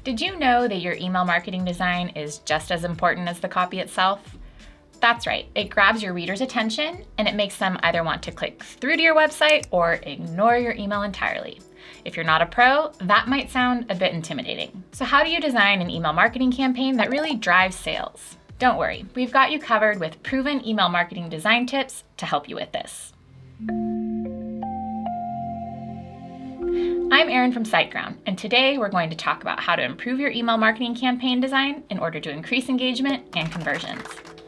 Did you know that your email marketing design is just as important as the copy itself? That's right, it grabs your readers' attention and it makes them either want to click through to your website or ignore your email entirely. If you're not a pro, that might sound a bit intimidating. So how do you design an email marketing campaign that really drives sales? Don't worry, we've got you covered with proven email marketing design tips to help you with this. I'm Erin from SiteGround, and today we're going to talk about how to improve your email marketing campaign design in order to increase engagement and conversions.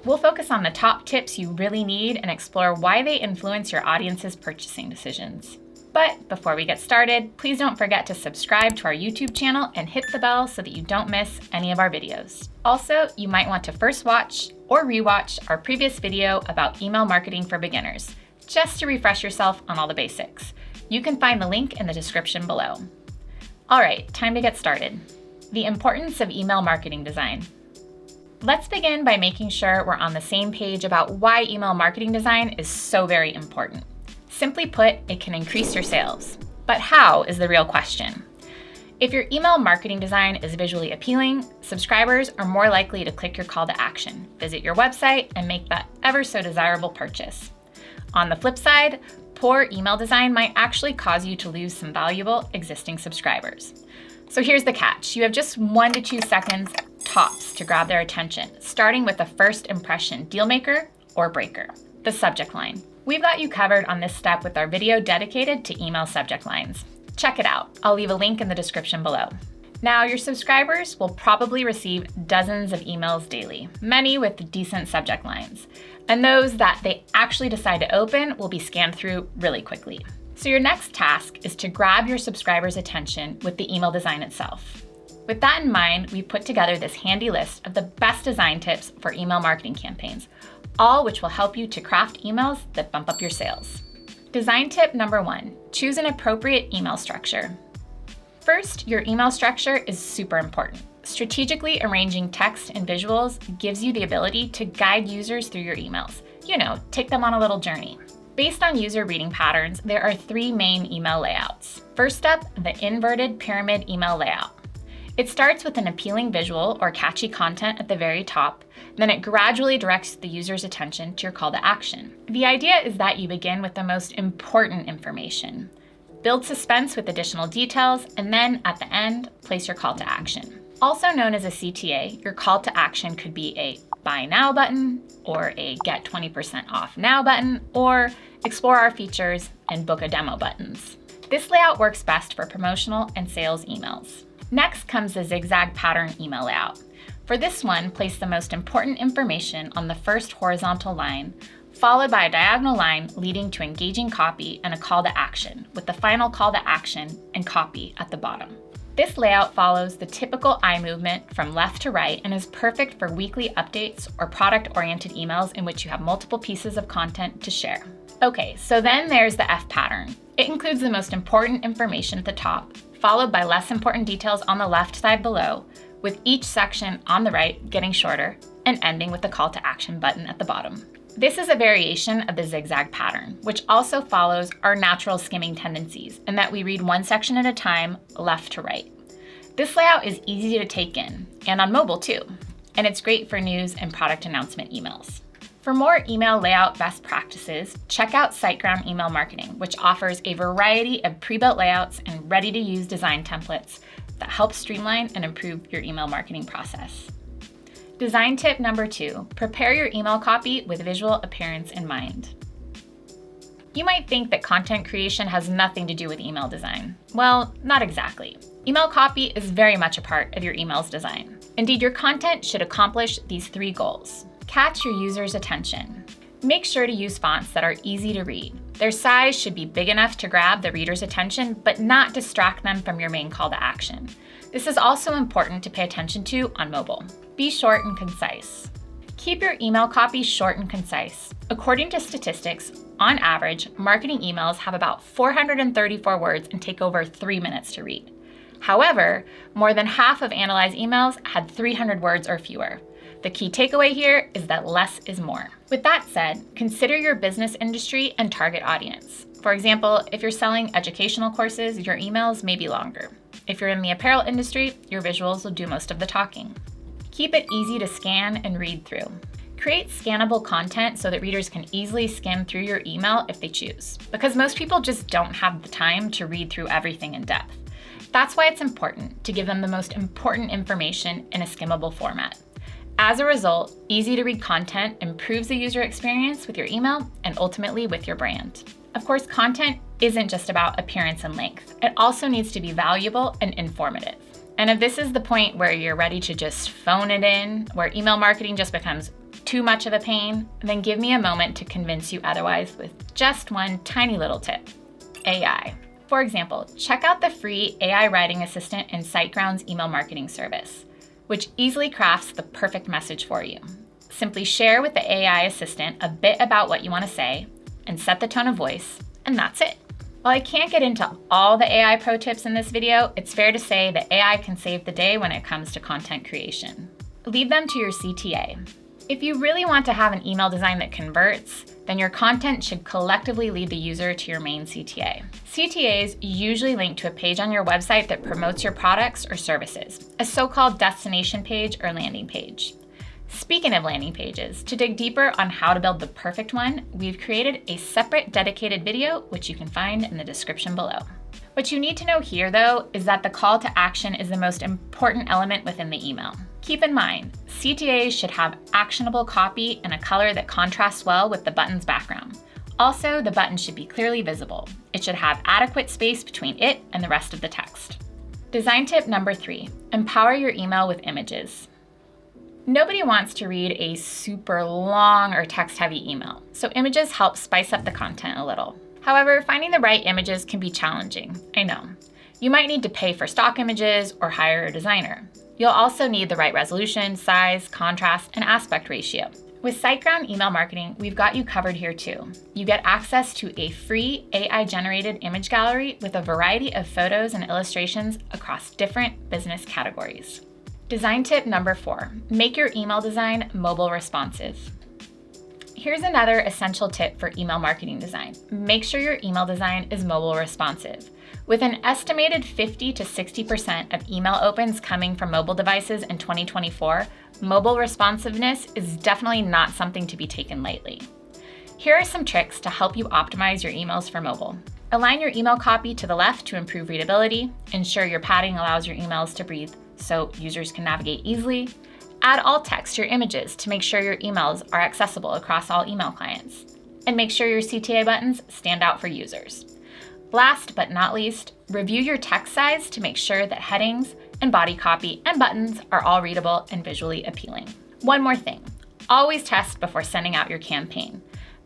We'll focus on the top tips you really need and explore why they influence your audience's purchasing decisions. But before we get started, please don't forget to subscribe to our YouTube channel and hit the bell so that you don't miss any of our videos. Also, you might want to first watch or rewatch our previous video about email marketing for beginners, just to refresh yourself on all the basics. You can find the link in the description below. All right, time to get started. The importance of email marketing design. Let's begin by making sure we're on the same page about why email marketing design is so very important. Simply put, it can increase your sales. But how is the real question. If your email marketing design is visually appealing, subscribers are more likely to click your call to action, visit your website, and make that ever so desirable purchase. On the flip side, poor email design might actually cause you to lose some valuable existing subscribers. So here's the catch. You have just 1 to 2 seconds tops to grab their attention, starting with the first impression deal maker or breaker, the subject line. We've got you covered on this step with our video dedicated to email subject lines. Check it out. I'll leave a link in the description below. Now, your subscribers will probably receive dozens of emails daily, many with decent subject lines. And those that they actually decide to open will be scanned through really quickly. So your next task is to grab your subscribers' attention with the email design itself. With that in mind, we put together this handy list of the best design tips for email marketing campaigns, all which will help you to craft emails that bump up your sales. Design tip number 1, choose an appropriate email structure. First, your email structure is super important. Strategically arranging text and visuals gives you the ability to guide users through your emails. Take them on a little journey. Based on user reading patterns, there are 3 main email layouts. First up, the inverted pyramid email layout. It starts with an appealing visual or catchy content at the very top, then it gradually directs the user's attention to your call to action. The idea is that you begin with the most important information, build suspense with additional details, and then at the end, place your call to action. Also known as a CTA, your call to action could be a buy now button, or a get 20% off now button, or explore our features and book a demo buttons. This layout works best for promotional and sales emails. Next comes the zigzag pattern email layout. For this one, place the most important information on the first horizontal line, followed by a diagonal line leading to engaging copy and a call to action, with the final call to action and copy at the bottom. This layout follows the typical eye movement from left to right and is perfect for weekly updates or product-oriented emails in which you have multiple pieces of content to share. Okay, so then there's the F pattern. It includes the most important information at the top, followed by less important details on the left side below, with each section on the right getting shorter and ending with the call to action button at the bottom. This is a variation of the zigzag pattern, which also follows our natural skimming tendencies in that we read one section at a time, left to right. This layout is easy to take in, and on mobile too, and it's great for news and product announcement emails. For more email layout best practices, check out SiteGround Email Marketing, which offers a variety of pre-built layouts and ready-to-use design templates that help streamline and improve your email marketing process. Design tip number 2, prepare your email copy with visual appearance in mind. You might think that content creation has nothing to do with email design. Well, not exactly. Email copy is very much a part of your email's design. Indeed, your content should accomplish these 3 goals. Catch your user's attention. Make sure to use fonts that are easy to read. Their size should be big enough to grab the reader's attention, but not distract them from your main call to action. This is also important to pay attention to on mobile. Be short and concise. Keep your email copy short and concise. According to statistics, on average, marketing emails have about 434 words and take over 3 minutes to read. However, more than half of analyzed emails had 300 words or fewer. The key takeaway here is that less is more. With that said, consider your business industry and target audience. For example, if you're selling educational courses, your emails may be longer. If you're in the apparel industry, your visuals will do most of the talking. Keep it easy to scan and read through. Create scannable content so that readers can easily skim through your email if they choose, because most people just don't have the time to read through everything in depth. That's why it's important to give them the most important information in a skimmable format. As a result, easy-to-read content improves the user experience with your email and ultimately with your brand. Of course, content isn't just about appearance and length. It also needs to be valuable and informative. And if this is the point where you're ready to just phone it in, where email marketing just becomes too much of a pain, then give me a moment to convince you otherwise with just one tiny little tip: AI. For example, check out the free AI writing assistant in SiteGround's email marketing service, which easily crafts the perfect message for you. Simply share with the AI assistant a bit about what you want to say and set the tone of voice, and that's it. While I can't get into all the AI pro tips in this video, it's fair to say that AI can save the day when it comes to content creation. Leave them to your CTA. If you really want to have an email design that converts, then your content should collectively lead the user to your main CTA. CTAs usually link to a page on your website that promotes your products or services, a so-called destination page or landing page. Speaking of landing pages, to dig deeper on how to build the perfect one, we've created a separate dedicated video, which you can find in the description below. What you need to know here, though, is that the call to action is the most important element within the email. Keep in mind, CTAs should have actionable copy and a color that contrasts well with the button's background. Also, the button should be clearly visible. It should have adequate space between it and the rest of the text. Design tip number 3, empower your email with images. Nobody wants to read a super long or text-heavy email, so images help spice up the content a little. However, finding the right images can be challenging, I know. You might need to pay for stock images or hire a designer. You'll also need the right resolution, size, contrast, and aspect ratio. With SiteGround Email Marketing, we've got you covered here too. You get access to a free AI-generated image gallery with a variety of photos and illustrations across different business categories. Design tip number 4, make your email design mobile responsive. Here's another essential tip for email marketing design. Make sure your email design is mobile responsive. With an estimated 50 to 60% of email opens coming from mobile devices in 2024, mobile responsiveness is definitely not something to be taken lightly. Here are some tricks to help you optimize your emails for mobile. Align your email copy to the left to improve readability. Ensure your padding allows your emails to breathe so users can navigate easily. Add alt text to your images to make sure your emails are accessible across all email clients. And make sure your CTA buttons stand out for users. Last but not least, review your text size to make sure that headings and body copy and buttons are all readable and visually appealing. One more thing, always test before sending out your campaign.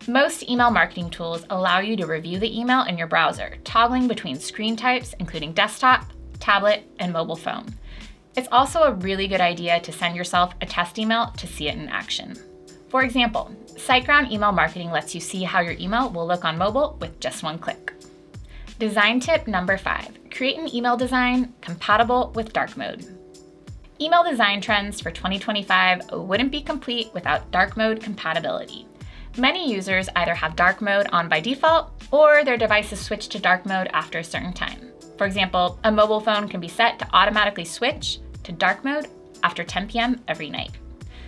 Most email marketing tools allow you to review the email in your browser, toggling between screen types, including desktop, tablet, and mobile phone. It's also a really good idea to send yourself a test email to see it in action. For example, SiteGround Email Marketing lets you see how your email will look on mobile with just one click. Design tip number 5, create an email design compatible with dark mode. Email design trends for 2025 wouldn't be complete without dark mode compatibility. Many users either have dark mode on by default or their devices switch to dark mode after a certain time. For example, a mobile phone can be set to automatically switch to dark mode after 10 p.m. every night.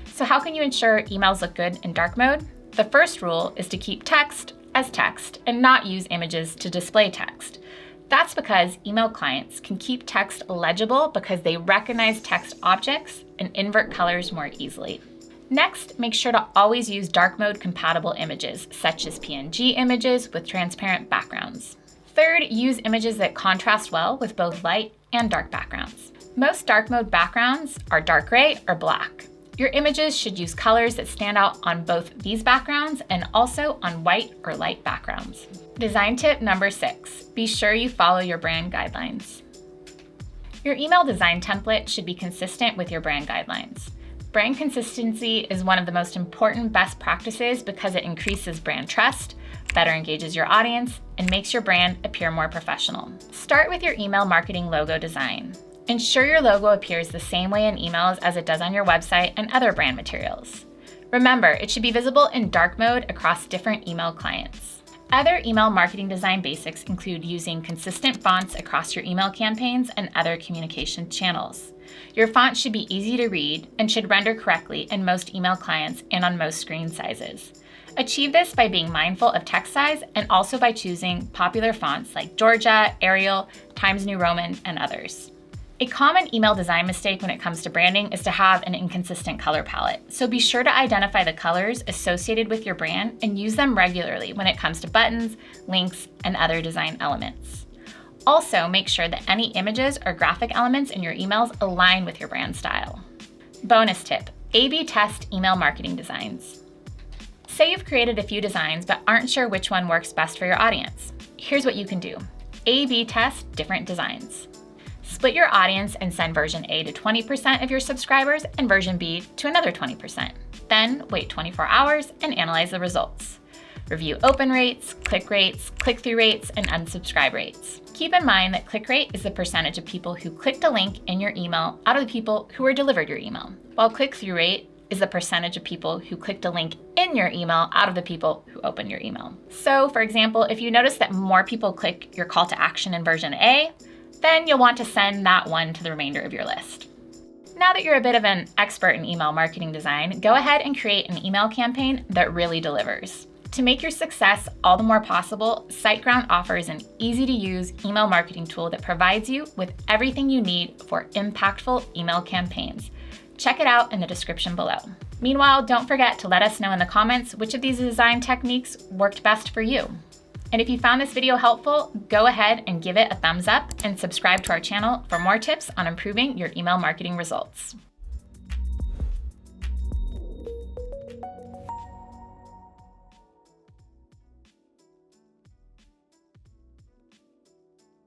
So how can you ensure emails look good in dark mode? The first rule is to keep text as text and not use images to display text. That's because email clients can keep text legible because they recognize text objects and invert colors more easily. Next, make sure to always use dark mode compatible images, such as PNG images with transparent backgrounds. Third, use images that contrast well with both light and dark backgrounds. Most dark mode backgrounds are dark gray or black. Your images should use colors that stand out on both these backgrounds and also on white or light backgrounds. Design tip number 6, be sure you follow your brand guidelines. Your email design template should be consistent with your brand guidelines. Brand consistency is one of the most important best practices because it increases brand trust, better engages your audience, and makes your brand appear more professional. Start with your email marketing logo design. Ensure your logo appears the same way in emails as it does on your website and other brand materials. Remember, it should be visible in dark mode across different email clients. Other email marketing design basics include using consistent fonts across your email campaigns and other communication channels. Your font should be easy to read and should render correctly in most email clients and on most screen sizes. Achieve this by being mindful of text size and also by choosing popular fonts like Georgia, Arial, Times New Roman, and others. A common email design mistake when it comes to branding is to have an inconsistent color palette. So be sure to identify the colors associated with your brand and use them regularly when it comes to buttons, links, and other design elements. Also, make sure that any images or graphic elements in your emails align with your brand style. Bonus tip: A/B test email marketing designs. Say you've created a few designs but aren't sure which one works best for your audience. Here's what you can do. A/B test different designs. Split your audience and send version A to 20% of your subscribers and version B to another 20%. Then wait 24 hours and analyze the results. Review open rates, click-through rates, and unsubscribe rates. Keep in mind that click rate is the percentage of people who clicked a link in your email out of the people who were delivered your email, while click-through rate is the percentage of people who clicked a link in your email out of the people who opened your email. So, for example, if you notice that more people click your call to action in version A, then you'll want to send that one to the remainder of your list. Now that you're a bit of an expert in email marketing design, go ahead and create an email campaign that really delivers. To make your success all the more possible, SiteGround offers an easy-to-use email marketing tool that provides you with everything you need for impactful email campaigns. Check it out in the description below. Meanwhile, don't forget to let us know in the comments which of these design techniques worked best for you. And if you found this video helpful, go ahead and give it a thumbs up and subscribe to our channel for more tips on improving your email marketing results.